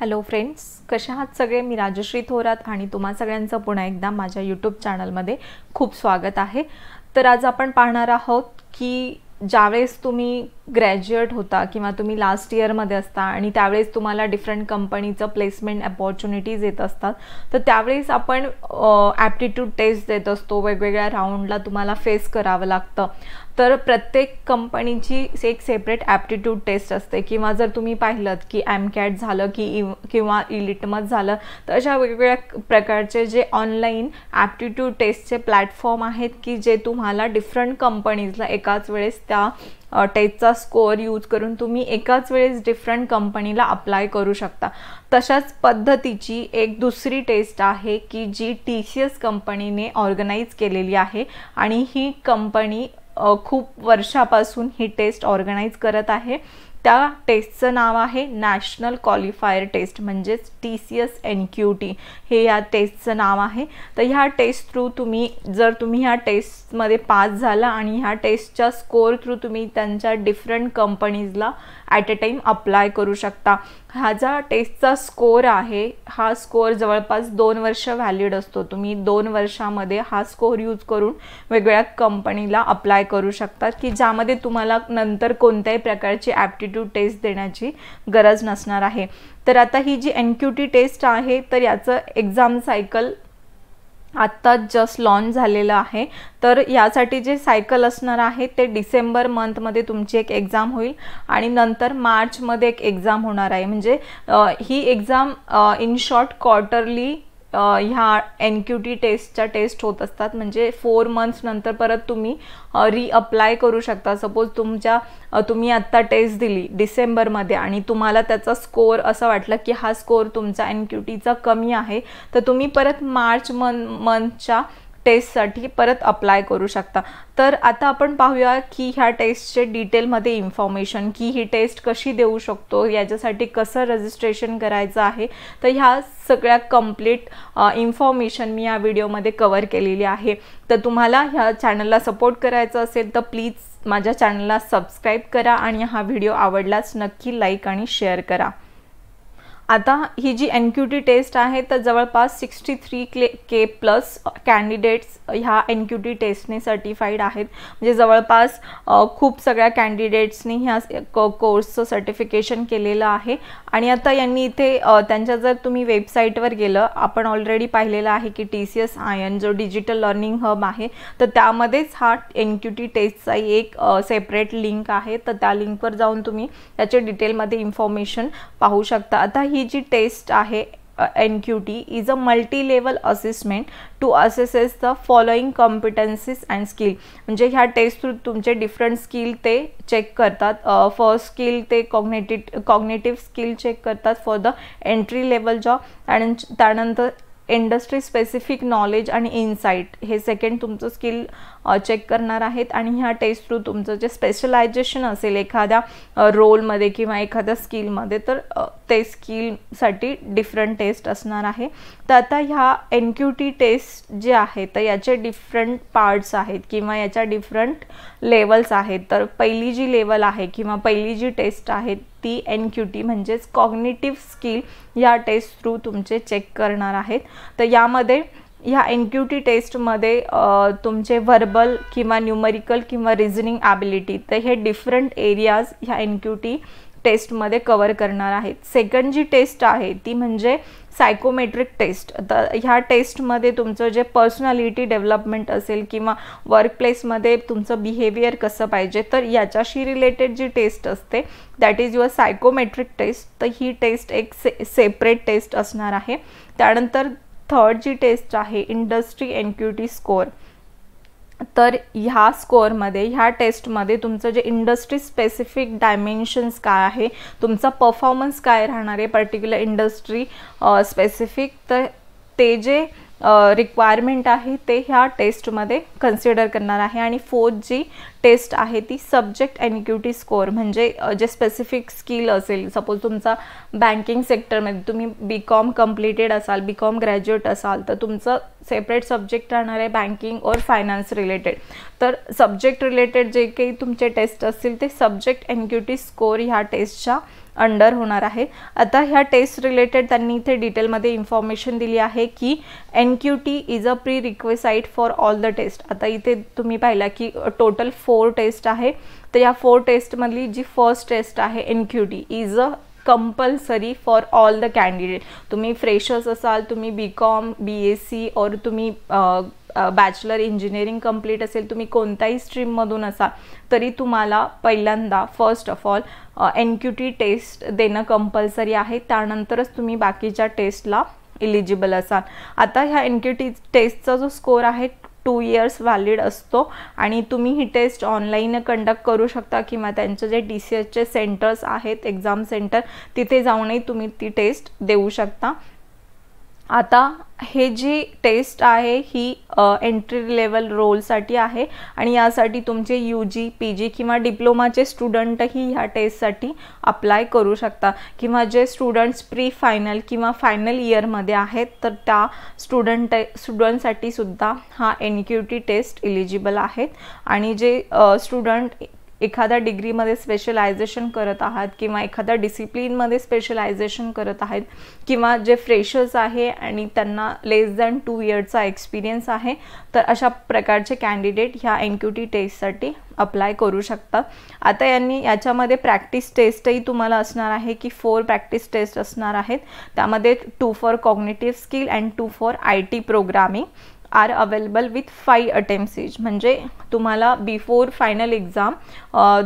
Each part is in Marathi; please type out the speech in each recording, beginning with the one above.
हॅलो फ्रेंड्स, कशा आहात सगळे? मी राजश्री थोरात आणि तुम्हा सगळ्यांचं पुन्हा एकदा माझ्या यूट्यूब चॅनलमध्ये खूप स्वागत आहे। तर आज आपण पाहणार आहोत की ज्यावेळेस तुम्ही ग्रॅज्युएट होता किंवा तुम्ही लास्ट इयरमध्ये असता आणि त्यावेळेस तुम्हाला डिफरंट कंपनीचं प्लेसमेंट अपॉर्च्युनिटीज येत असतात, तर त्यावेळेस आपण ॲप्टिट्यूड टेस्ट देत असतो। वेगवेगळ्या राऊंडला तुम्हाला फेस करावं लागतं। तर प्रत्येक कंपनीची एक सेपरेट ॲप्टिट्यूड टेस्ट असते किंवा जर तुम्ही पाहिलं की एमकॅट झालं किंवा इलिटमस झालं, तर अशा वेगवेगळ्या प्रकारचे जे ऑनलाईन ॲप्टिट्यूड टेस्टचे प्लॅटफॉर्म आहेत की जे तुम्हाला डिफरंट कंपनीजला एकाच वेळेस त्या टेस्टचा स्कोअर यूज करून तुम्ही एकाच वेळेस डिफरंट कंपनीला अप्लाय करू शकता। तशाच पद्धतीची एक दुसरी टेस्ट आहे की जी TCS कंपनीने ऑर्गनाइज केलेली आहे आणि ही कंपनी खूप वर्षापासून ही टेस्ट ऑर्गनाइज करत आहे। त्या टेस्टचं नाव आहे नॅशनल क्वालिफायर टेस्ट, म्हणजेच TCS NQT हे या टेस्टचं नाव आहे। तर ह्या टेस्ट थ्रू जर तुम्ही ह्या टेस्टमध्ये पास झाला आणि ह्या टेस्टच्या स्कोअर थ्रू तुम्ही त्यांच्या डिफरंट कंपनीजला ॲट अ टाइम अप्लाय करू शकता। हा जो टेस्टचा स्कोअर आहे, हा स्कोअर जवळपास 2 वर्ष व्हॅलिड असतो। तुम्ही 2 वर्षामध्ये हा स्कोअर यूज करून वेगवेगळ्या कंपनीला अप्लाय करू शकता की ज्यामध्ये तुम्हाला नंतर कोणत्याही प्रकारची ॲप्टिट्यूड टेस्ट देण्याची गरज नसणार आहे। तर आता ही जी NQT टेस्ट आहे, तर याचं एक्झाम सायकल आत्ता जस्ट लॉन्च झालेलं आहे। तर यासाठी जे सायकल असणार आहे ते डिसेंबर मंथमध्ये तुमची एक एक्झाम होईल आणि नंतर मार्चमध्ये एक एक्झाम होणार आहे। म्हणजे ही एक्झाम इन शॉर्ट क्वार्टरली ह्या NQT टेस्टच्या टेस्ट होत असतात। म्हणजे 4 मंथ्स नंतर परत तुम्ही रीअप्लाय करू शकता। सपोज तुम्ही आत्ता टेस्ट दिली डिसेंबरमध्ये आणि तुम्हाला त्याचा स्कोअर असं वाटलं की हा स्कोअर तुमचा NQTचा कमी आहे, तर तुम्ही परत मार्च मंथच्या टेस्टसाठी परत अप्लाय करू शकता। तर आता आपण पाहूया की ह्या टेस्टचे डिटेलमध्ये इन्फॉर्मेशन की ही टेस्ट कशी देऊ शकतो, याच्यासाठी कसं रजिस्ट्रेशन करायचं आहे। तर ह्या सगळ्या कंप्लीट इन्फॉर्मेशन मी या व्हिडिओमध्ये कव्हर केलेली आहे। तर तुम्हाला ह्या चॅनलला सपोर्ट करायचा असेल तर प्लीज माझ्या चॅनलला सबस्क्राईब करा आणि हा व्हिडिओ आवडल्यास नक्की लाईक आणि शेअर करा। आता ही जी NQT टेस्ट आहे, तर जवळपास 63K प्लस कॅन्डिडेट्स ह्या NQT टेस्टने सर्टिफाईड आहेत। म्हणजे जवळपास खूप सगळ्या कॅन्डिडेट्सनी ह्या कोर्सचं सर्टिफिकेशन केलेलं आहे। आणि आता यांनी इथे त्यांच्या जर तुम्ही वेबसाईटवर गेलं, आपण ऑलरेडी पाहिलेलं आहे की TCS ION जो डिजिटल लर्निंग हब आहे, तर त्यामध्येच हा NQT टेस्टचा एक सेपरेट लिंक आहे। तर त्या लिंकवर जाऊन तुम्ही त्याचे डिटेलमध्ये इन्फॉर्मेशन पाहू शकता। आता ही जी टेस्ट आहे NQT is a multi level assessment to assesses the following competencies and skill. म्हणजे ह्या टेस्ट थ्रू तुमचे डिफरंट स्किल ते चेक करतात। फर्स्ट स्किल ते कॉग्नेटिव्ह स्किल चेक करतात for the entry level job आणि त्यानंतर इंडस्ट्री स्पेसिफिक नॉलेज आणि इन्साइट हे सेकंड तुमचं स्किल चेक करणार आहेत। आणि ह्या टेस्ट थ्रू तुमचं जे स्पेशलायझेशन असेल एखाद्या रोलमध्ये किंवा एखाद्या स्किलमध्ये, तर ते स्किलसाठी डिफरंट टेस्ट असणार आहे। तर आता ह्या NQT टेस्ट जे आहे, तर याचे डिफरंट पार्ट्स आहेत किंवा याच्या डिफरंट लेवल्स आहेत। तर पहिली जी लेवल आहे किंवा पहिली जी टेस्ट आहे ती NQT म्हणजेच कॉग्निटिव्ह स्किल या टेस्ट थ्रू तुमचे चेक करणार आहेत। तर यामध्ये ह्या NQT टेस्टमध्ये तुमचे व्हर्बल किंवा न्यूमरिकल किंवा रिझनिंग ॲबिलिटी, तर हे डिफरंट एरियाज ह्या NQT टेस्टमध्ये कव्हर करणार आहेत। सेकंड जी टेस्ट आहे ती म्हणजे सायकोमेट्रिक टेस्ट। तर ह्या टेस्टमध्ये तुमचं जे पर्सनॅलिटी डेव्हलपमेंट असेल किंवा वर्कप्लेसमध्ये तुमचं बिहेवियर कसं पाहिजे, तर याच्याशी रिलेटेड जी टेस्ट असते that is your psychometric test. तर ही टेस्ट एक सेपरेट टेस्ट असणार आहे। त्यानंतर थर्ड जी टेस्ट आहे इंडस्ट्री NQT स्कोअर। तर ह्या स्कोअरमध्ये ह्या टेस्टमध्ये तुमचं जे इंडस्ट्री स्पेसिफिक डायमेन्शन्स काय आहे, तुमचा परफॉर्मन्स काय राहणार आहे पर्टिक्युलर इंडस्ट्री स्पेसिफिक, तर ते जे रिक्वायरमेंट आहे ते ह्या टेस्टमध्ये कन्सिडर करणार आहे। आणि फोर्थ जी टेस्ट आहे ती सब्जेक्ट NQT स्कोअर, म्हणजे जे स्पेसिफिक स्किल असेल, सपोज तुमचा बँकिंग सेक्टरमध्ये तुम्ही BCom कम्प्लिटेड असाल, BCom ग्रॅज्युएट असाल, तर तुमचं सेपरेट सब्जेक्ट राहणार आहे बँकिंग और फायनान्स रिलेटेड। तर सब्जेक्ट रिलेटेड जे काही तुमचे टेस्ट असतील ते सब्जेक्ट NQT स्कोअर ह्या टेस्टच्या अंडर होणार आहे. आता ह्या टेस्ट रिलेटेड त्यांनी इथे डिटेलमध्ये इन्फॉर्मेशन दिली आहे की NQT is a prerequisite for all the test. आता इथे तुम्ही पाहिला की टोटल 4 टेस्ट आहे. तर या 4 टेस्टमधली जी फर्स्ट टेस्ट आहे NQT is a compulsory for all the candidate. तुम्ही फ्रेशर्स असाल, तुम्ही BCom BSc और तुम्ही बॅचलर इंजिनिअरिंग कंप्लीट असेल, तुम्ही कोणत्याही स्ट्रीममधून असाल तरी तुम्हाला पहिल्यांदा first of all NQT test देणं कंपल्सरी आहे. त्यानंतरच तुम्ही बाकीच्या टेस्टला इलिजिबल असाल. आता ह्या NQT टेस्टचा जो स्कोर आहे 2 इयर्स व्हॅलिड असतो आणि तुम्ही ही टेस्ट ऑनलाईन कंडक्ट करू शकता किंवा त्यांचे जे DCSचे सेंटर्स आहेत, एक्झाम सेंटर, तिथे जाऊनही तुम्ही ती टेस्ट देऊ शकता. आता हे जी टेस्ट आहे ही एंट्री लेवल रोलसाठी आहे आणि यासाठी तुमचे UG PG किंवा डिप्लोमाचे स्टुडंटही ह्या टेस्टसाठी अप्लाय करू शकता किंवा जे स्टुडंट्स प्री फायनल किंवा फायनल इयरमध्ये आहेत तर त्या स्टुडंटसाठी सुद्धा हा NQT टेस्ट इलिजिबल आहेत. आणि जे स्टुडंट एखाद्या डिग्रीमध्ये स्पेशलायझेशन करत आहात किंवा एखाद्या डिसिप्लिनमध्ये स्पेशलायझेशन करत आहेत किंवा जे फ्रेशर्स आहे आणि त्यांना लेस दॅन 2 इयर्सचा एक्सपिरियन्स आहे, तर अशा प्रकारचे कॅन्डिडेट ह्या NQT टेस्टसाठी अप्लाय करू शकतात. आता यांनी याच्यामध्ये प्रॅक्टिस टेस्टही तुम्हाला असणार आहे की 4 प्रॅक्टिस टेस्ट असणार आहेत. त्यामध्ये 2 for cognitive skill and 2 for IT programming are available with 5 attempts each. म्हणजे तुम्हाला before final exam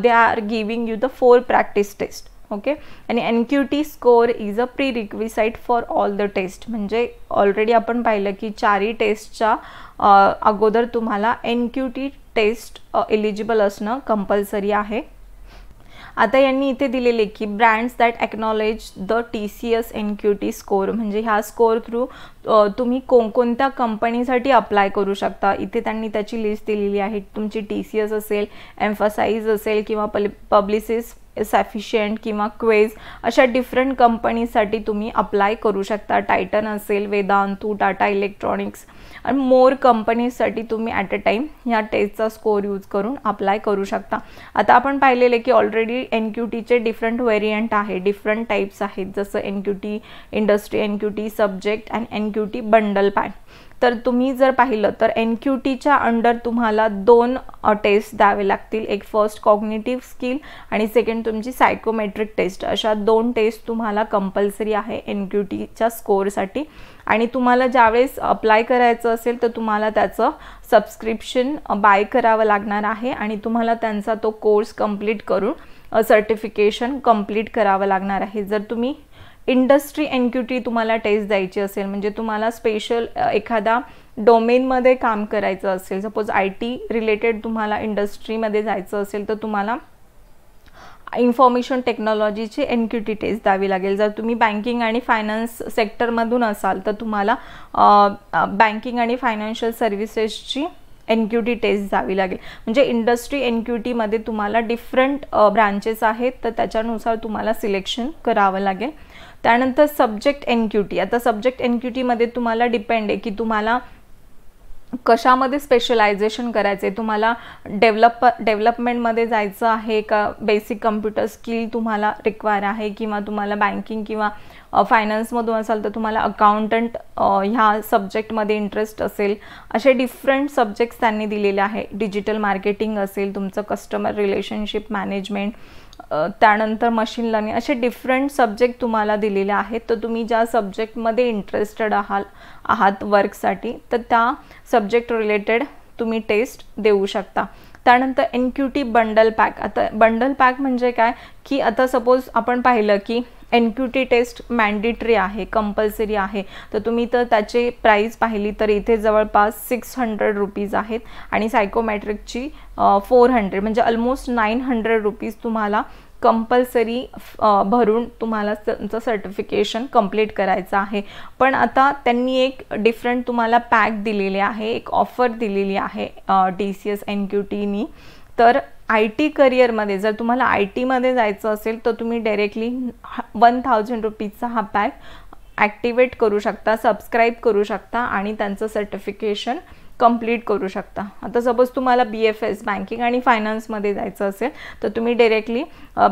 they are giving you the 4 practice test. Okay. आणि NQT score is a prerequisite for all the test. म्हणजे ऑलरेडी आपण पाहिलं की 4ही टेस्टच्या अगोदर तुम्हाला NQT टेस्ट एलिजिबल असणं कंपल्सरी आहे. आता यांनी इथे दिलेले की brands that acknowledge the TCS NQT score, म्हणजे ह्या स्कोर थ्रू तुम्ही कोणकोणत्या कंपनीसाठी अप्लाय करू शकता. इथे त्यांनी त्याची लिस्ट दिलेली आहे. तुमची TCS असेल, एम्फसाइज असेल किंवा पब्लिसिस, सफिशियंट किंवा क्वेज, अशा डिफरंट कंपनीसाठी तुम्ही अप्लाय करू शकता. टायटन असेल, वेदांतू, टाटा इलेक्ट्रॉनिक्स आणि मोर कंपनीजसाठी तुम्ही ॲट अ टाईम ह्या टेस्टचा स्कोर यूज करून अप्लाय करू शकता. आता आपण पाहिलेले की ऑलरेडी NQTचे डिफरंट व्हेरियंट आहे, डिफरंट टाईप्स आहेत, जसं NQT industry, NQT subject and NQT bundle pack. तर तुम्ही जर पाहिलं तर NQTच्या अंडर तुम्हाला 2 टेस्ट द्यावे लागतील. एक फर्स्ट कॉग्निटिव्ह स्किल आणि सेकंड तुमची सायकोमेट्रिक टेस्ट. अशा 2 टेस्ट तुम्हाला कंपल्सरी आहे NQTच्या स्कोरसाठी. आणि तुम्हाला ज्यावेळेस अप्लाय करायचं असेल तर तुम्हाला त्याचं सबस्क्रिप्शन बाय करावं लागणार आहे आणि तुम्हाला त्यांचा तो कोर्स कंप्लीट करून सर्टिफिकेशन कंप्लीट करावं लागणार आहे. जर तुम्ही इंडस्ट्री NQT तुम्हाला टेस्ट द्यायची असेल, म्हणजे तुम्हाला स्पेशल एखादा डोमेनमध्ये काम करायचं असेल, सपोज IT रिलेटेड तुम्हाला इंडस्ट्रीमध्ये जायचं असेल तर तुम्हाला इन्फॉर्मेशन टेक्नॉलॉजीची NQT टेस्ट द्यावी लागेल. जर तुम्ही बँकिंग आणि फायनान्स सेक्टरमधून असाल तर तुम्हाला बँकिंग आणि फायनान्शियल सर्व्हिसेसची NQT टेस्ट द्यावी लागेल. म्हणजे इंडस्ट्री NQT मध्ये तुम्हाला डिफरंट ब्रांचेस आहेत, तर त्याच्यानुसार तुम्हाला सिलेक्शन करावं लागेल. त्यानंतर सब्जेक्ट NQT. आता सब्जेक्ट NQT मध्ये तुम्हाला डिपेंड आहे की तुम्हाला कशामध्ये स्पेशलायझेशन करायचं आहे. तुम्हाला डेव्हलपमेंटमध्ये जायचं आहे का, बेसिक कम्प्युटर स्किल तुम्हाला रिक्वायर आहे, किंवा तुम्हाला बँकिंग किंवा फायनान्समधून असाल तर तुम्हाला अकाउंटंट ह्या सब्जेक्टमध्ये इंटरेस्ट असेल. असे डिफरंट सब्जेक्ट्स त्यांनी दिलेले आहे. डिजिटल मार्केटिंग असेल, तुमचं कस्टमर रिलेशनशिप मॅनेजमेंट, त्यानंतर मशीन लर्निंग, असे डिफरंट सब्जेक्ट तुम्हाला दिलेले आहेत. तर तुम्ही ज्या सब्जेक्टमध्ये इंटरेस्टेड आहात वर्कसाठी, तर त्या सब्जेक्ट रिलेटेड तुम्ही टेस्ट देऊ शकता. त्यानंतर NQT बंडल पॅक. आता बंडल पॅक म्हणजे काय की आता सपोज आपण पाहिलं की NQT टेस्ट मॅन्डेटरी आहे, कंपल्सरी आहे, तर तुम्ही तर त्याची प्राईस पाहिली तर इथे जवळपास 600 रुपीज आहेत आणि सायकोमॅट्रिकची 400, म्हणजे ऑलमोस्ट 900 रुपीज तुम्हाला कंपल्सरी भरून तुम्हाला तुमचं सर्टिफिकेशन कंप्लीट करायचं आहे. पण आता त्यांनी एक डिफरंट तुम्हाला पॅक दिलेले आहे, एक ऑफर दिलेली आहे TCS NQTनी. तर IT करिअरमध्ये जर तुम्हाला IT मध्ये जायचं असेल तर तुम्ही डायरेक्टली 1000 रुपीजचा हा पॅक ॲक्टिवेट करू शकता, सबस्क्राईब करू शकता आणि त्यांचं सर्टिफिकेशन कंप्लीट करू शकता। आता सपोज तुम्हाला BFS बँकिंग आणि फायनान्समध्ये जायचं असेल तर तुम्ही डायरेक्टली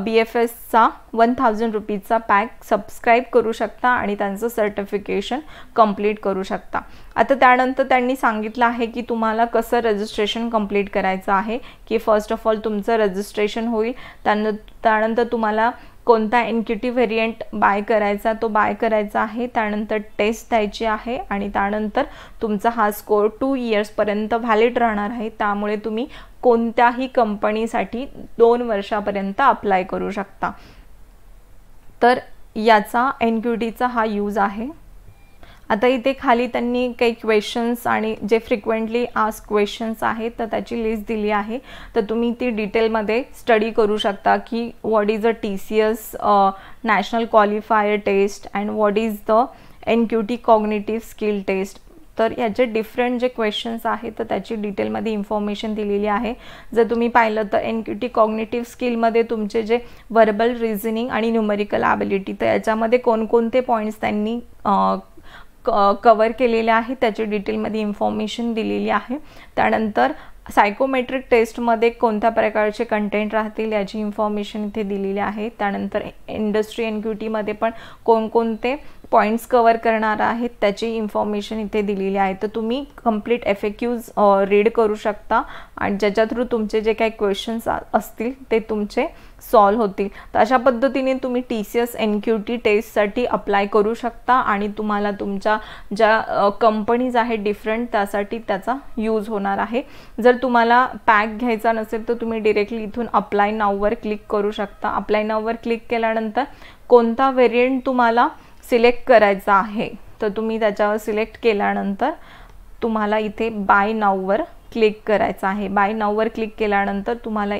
BFSचा 1000 रुपीजचा पॅक सबस्क्राईब करू शकता आणि त्यांचं सर्टिफिकेशन कंप्लीट करू शकता। आता त्यानंतर त्यांनी सांगितलं आहे की तुम्हाला कसं रजिस्ट्रेशन कंप्लीट करायचं आहे, की फर्स्ट ऑफ ऑल तुमचं रजिस्ट्रेशन होईल, त्यानंतर तुम्हाला कोणता NQT व्हेरियंट बाय करायचा तो बाय करायचा आहे, त्यानंतर टेस्ट द्यायची आहे आणि त्यानंतर तुमचा हा स्कोर 2 इयर्सपर्यंत व्हॅलिड राहणार आहे। त्यामुळे तुम्ही कोणत्याही कंपनीसाठी 2 वर्षापर्यंत अप्लाय करू शकता। तर याचा NQTचा हा यूज आहे। आता इथे खाली त्यांनी काही क्वेश्चन्स आणि जे फ्रिक्वेंटली आस्क क्वेश्चन्स आहेत तर त्याची लिस्ट दिली आहे, तर तुम्ही ती डिटेलमध्ये स्टडी करू शकता की what is a TCS national qualifier test and what is the NQT cognitive skill test. तर याचे डिफरंट जे क्वेश्चन्स आहेत तर त्याची डिटेलमध्ये इन्फॉर्मेशन दिलेली आहे। जर तुम्ही पाहिलं तर NQT कॉग्निटिव्ह स्किलमध्ये तुमचे जे वर्बल रिझनिंग आणि न्यूमेरिकल ॲबिलिटी तर याच्यामध्ये कोणकोणते पॉईंट्स त्यांनी कवर केलेले आहे त्याची डिटेलमध्ये इन्फॉर्मेशन दिलेली आहे। त्यानंतर सायकोमेट्रिक टेस्टमध्ये कोणत्या प्रकारचे कंटेंट राहतील याची इन्फॉर्मेशन इथे दिलेली आहे। त्यानंतर इंडस्ट्री NQTमध्ये पण कोणकोणते पॉईंट्स कवर करणार आहेत त्याची इन्फॉर्मेशन इथे दिलेली आहे। तर तुम्ही कंप्लीट FAQs रीड करू शकता आणि ज्याच्या थ्रू तुमचे जे काही क्वेश्चन्स असतील ते तुमचे सॉल्व होतील। तर अशा पद्धतीने तुम्ही TCS NQT टेस्टसाठी अप्लाय करू शकता आणि तुम्हाला तुमच्या ज्या कंपनीज आहेत डिफरंट त्यासाठी त्याचा यूज होणार आहे। जर तुम्हाला पॅक घ्यायचा नसेल तर तुम्ही डायरेक्टली इथून अप्लाय नाववर क्लिक करू शकता। अप्लाय नाववर क्लिक केल्यानंतर कोणता व्हेरियंट तुम्हाला सिलेक्ट करायचा आहे तर तुम्ही त्याच्यावर सिलेक्ट केल्यानंतर तुम्हाला इथे बाय नाववर क्लिक करायचं आहे। बाय नाववर क्लिक केल्यानंतर तुम्हाला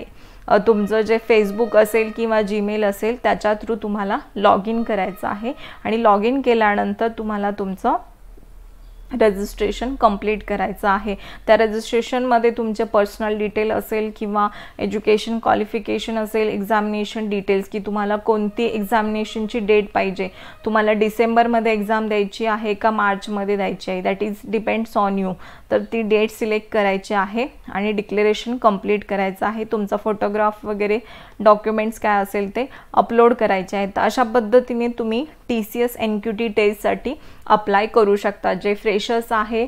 तुमचं जे फेसबुक असेल किंवा जीमेल असेल त्याच्या थ्रू तुम्हाला लॉग इन करायचं आहे आणि लॉग इन केल्यानंतर तुम्हाला तुमचं रजिस्ट्रेशन कंप्लीट करायचं आहे। त्या रजिस्ट्रेशनमध्ये तुमचे पर्सनल डिटेल असेल किंवा एज्युकेशन क्वालिफिकेशन असेल, एक्झामिनेशन डिटेल्स की तुम्हाला कोणती एक्झामिनेशनची डेट पाहिजे, तुम्हाला डिसेंबरमध्ये एक्झाम द्यायची आहे का मार्चमध्ये द्यायची आहे, that is depends on you. तर ती डेट सिलेक्ट करायची आहे आणि डिक्लेरेशन कंप्लीट करायचं आहे। तुमचा फोटोग्राफ वगैरे डॉक्युमेंट्स काय असेल ते अपलोड करायचे आहेत। तर अशा पद्धतीने तुम्ही TCS NQT टेस्टसाठी अप्लाय करू शकता। जे फ्रेशर्स आहे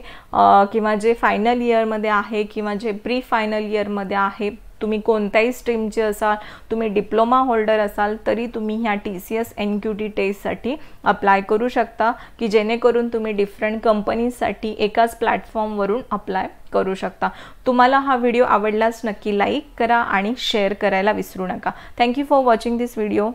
किंवा जे फायनल इयरमध्ये आहे किंवा जे प्री फायनल इयरमध्ये आहे, तुम्ही कोणत्याही स्ट्रीमचे असाल, तुम्ही डिप्लोमा होल्डर असाल तरी तुम्ही ह्या TCS NQT टेस्टसाठी अप्लाय करू शकता की जेणेकरून तुम्ही डिफरंट कंपनीजसाठी एकाच प्लॅटफॉर्मवरून अप्लाय करू शकता। तुम्हाला हा व्हिडिओ आवडल्यास नक्की लाईक करा आणि शेअर करायला विसरू नका। Thank you for watching this video.